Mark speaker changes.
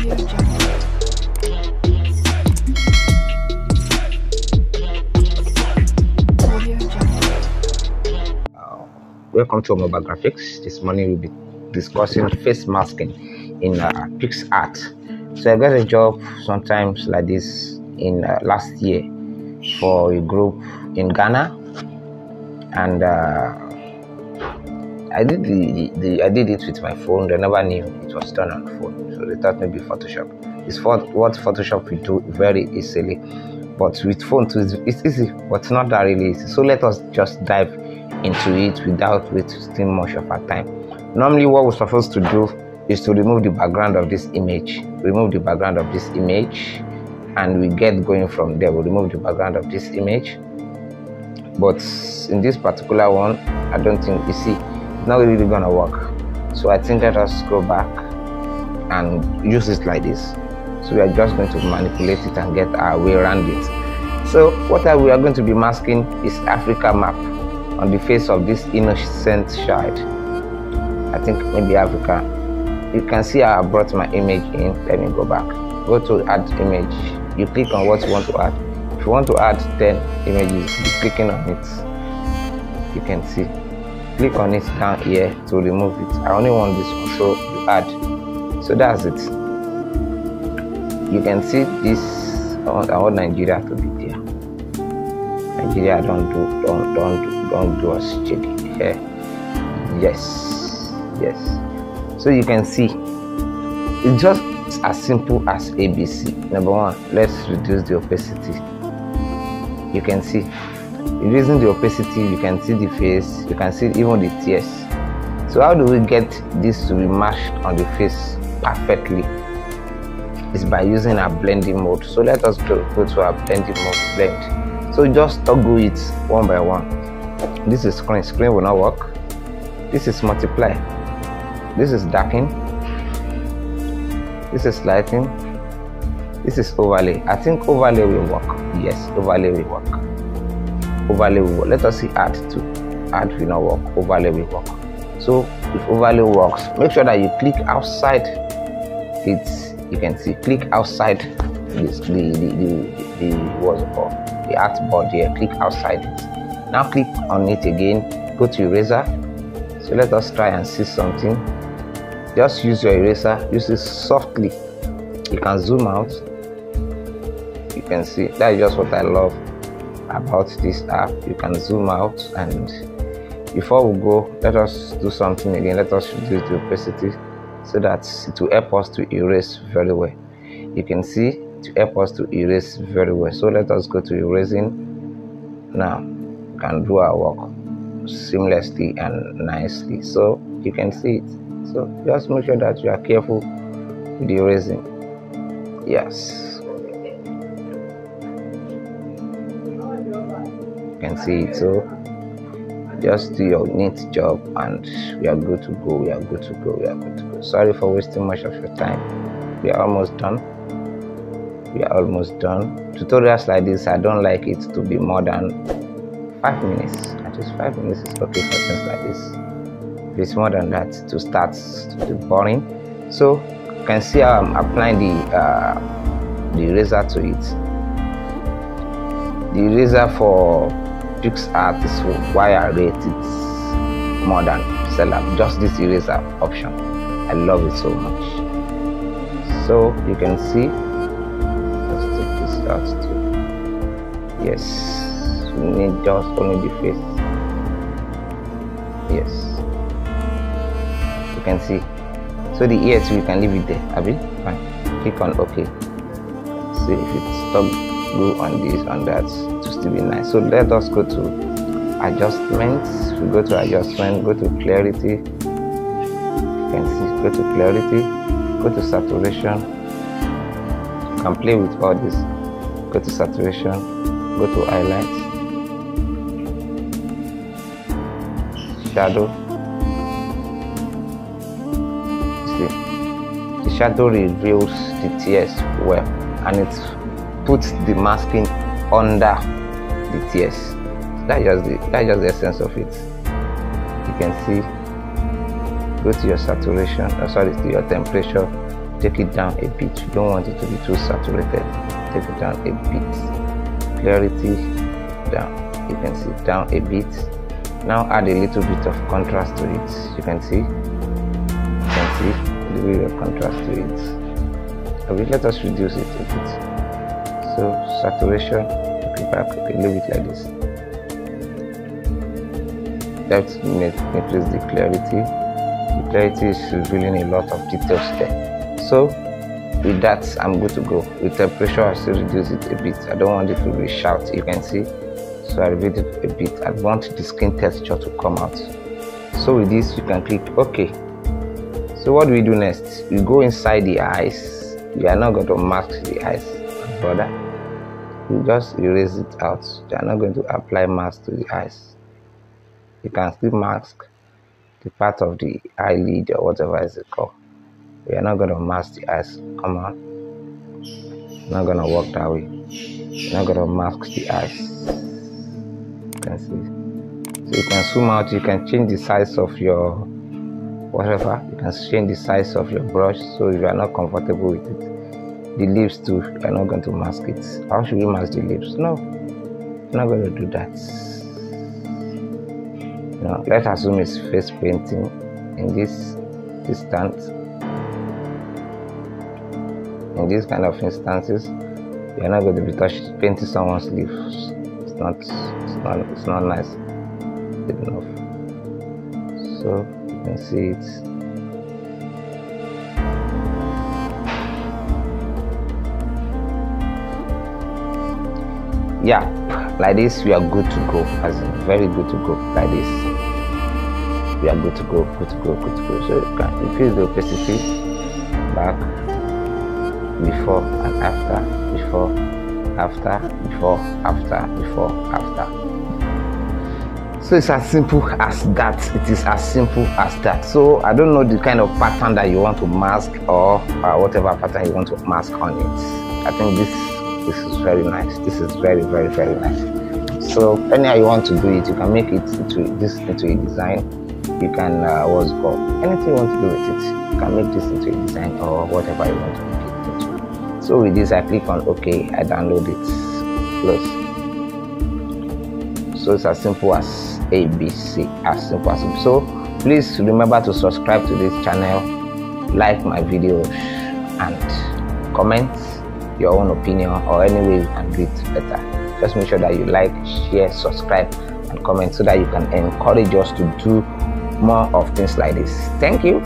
Speaker 1: Welcome to Mobile Graphics. This morning we'll be discussing face masking in Picsart. So I got a job sometimes like this in last year for a group in Ghana, and I did it with my phone. They never knew it was done on the phone, so they thought maybe Photoshop. It's what Photoshop will do very easily, but with phone too, it's easy, but not that really easy. So let us just dive into it without wasting much of our time. Normally what we're supposed to do is to remove the background of this image, and we get going from there. We'll remove the background of this image, but in this particular one, I don't think, you see, it's not really gonna work. So I think let us go back and use it like this. So we are just going to manipulate it and get our way around it. So what we are going to be masking is Africa map on the face of this innocent child. I think maybe Africa. You can see how I brought my image in. Let me go back. Go to add image. You click on what you want to add. If you want to add 10 images, you're clicking on it. You can see. Click on it down here to remove it. I only want this one, so you add. So that's it. You can see this. I want Nigeria to be there. Nigeria, don't do us shaking here. Yes. So you can see it's just as simple as ABC. Number one, let's reduce the opacity. You can see reducing the opacity, you can see the face, you can see even the tears. So how do we get this to be mashed on the face perfectly? It's by using our blending mode. So let us go to our blending mode, blend. So just toggle it one by one. This is screen will not work. This is multiply. This is darken. This is lighting. This is overlay. I think overlay will work. Yes, overlay will work. Overlay will work. Let us see add to. Add will not work. Overlay will work. So if overlay works, make sure that you click outside it. You can see click outside this what's it called? The artboard here. Click outside it. Now click on it again. Go to eraser. So let us try and see something. Just use your eraser. Use it softly. You can zoom out. You can see that is just what I love about this app. You can zoom out, and before we go, let us do something again. Let us reduce the opacity so that it will help us to erase very well. You can see to help us to erase very well. So let us go to erasing. Now we can do our work seamlessly and nicely, so you can see it. So just make sure that you are careful with the erasing. Yes, you can see it. So just do your neat job and we are good to go. Sorry for wasting much of your time. We are almost done. Tutorials like this, I don't like it to be more than 5 minutes. At least 5 minutes is okay for things like this. If it's more than that, to start to be boring. So you can see how I'm applying the eraser to it. The eraser for Picsart is why I rate it more than Seller. Just this eraser option, I love it so much. So you can see. Let's take this out too. Yes. We need just only the face. Yes, you can see. So the ear too, you can leave it there. Abi, fine. Click on OK. See if it stop glue on this and that to still be nice. So let us go to adjustments. We go to adjustment. Go to clarity. You can see. Go to clarity. Go to saturation. You can play with all this. Go to saturation. Go to highlights. Shadow. See, the shadow reveals the tears well, and it puts the masking under the tears. That's just the essence of it. You can see. Go to your saturation. To your temperature. take it down a bit. You don't want it to be too saturated. Take it down a bit. Clarity down. You can see down a bit. Now add a little bit of contrast to it. You can see a little bit of contrast to it. Okay, let us reduce it a bit. So saturation, okay, back a little bit like this. Let's increase the clarity. The clarity is revealing a lot of details there. So with that, I'm good to go. With temperature, I still reduce it a bit. I don't want it to be sharp. You can see. So I reduce it a bit. I want the skin texture to come out. So with this, you can click OK. So what do we do next? We go inside the eyes. You are not going to mask the eyes, brother. You just erase it out. You are not going to apply mask to the eyes. You can still mask the part of the eyelid or whatever is it called. We are not going to mask the eyes. Come on. It's not going to work that way. You're not going to mask the eyes. You can see. So you can zoom out. You can change the size of your whatever. You can change the size of your brush. So if you are not comfortable with it. The lips too. You are not going to mask it. How should we mask the lips? No. You're not going to do that. Now let's assume it's face painting in this instance. In these kind of instances, you're not going to be painting someone's lips. It's not nice enough. So you can see it. Yeah, like this we are good to go. As in very good to go. Like this. We are good to go, good to go, good to go. So you can increase the opacity back, before and after, before, after, before, after, before, after. So it's as simple as that. It is as simple as that. So I don't know the kind of pattern that you want to mask or whatever pattern you want to mask on it. I think this is very nice. This is very, very, very nice. So anyhow you want to do it, you can make it into a design. You can what's it called, anything you want to do with it, you can make this into a design or whatever you want to make it into. So with this I click on OK, I download it, close. So it's as simple as ABC, as simple as simple. So please remember to subscribe to this channel, like my videos, and comment your own opinion or any way you can do it better. Just make sure that you like, share, subscribe, and comment so that you can encourage us to do more of things like this. Thank you.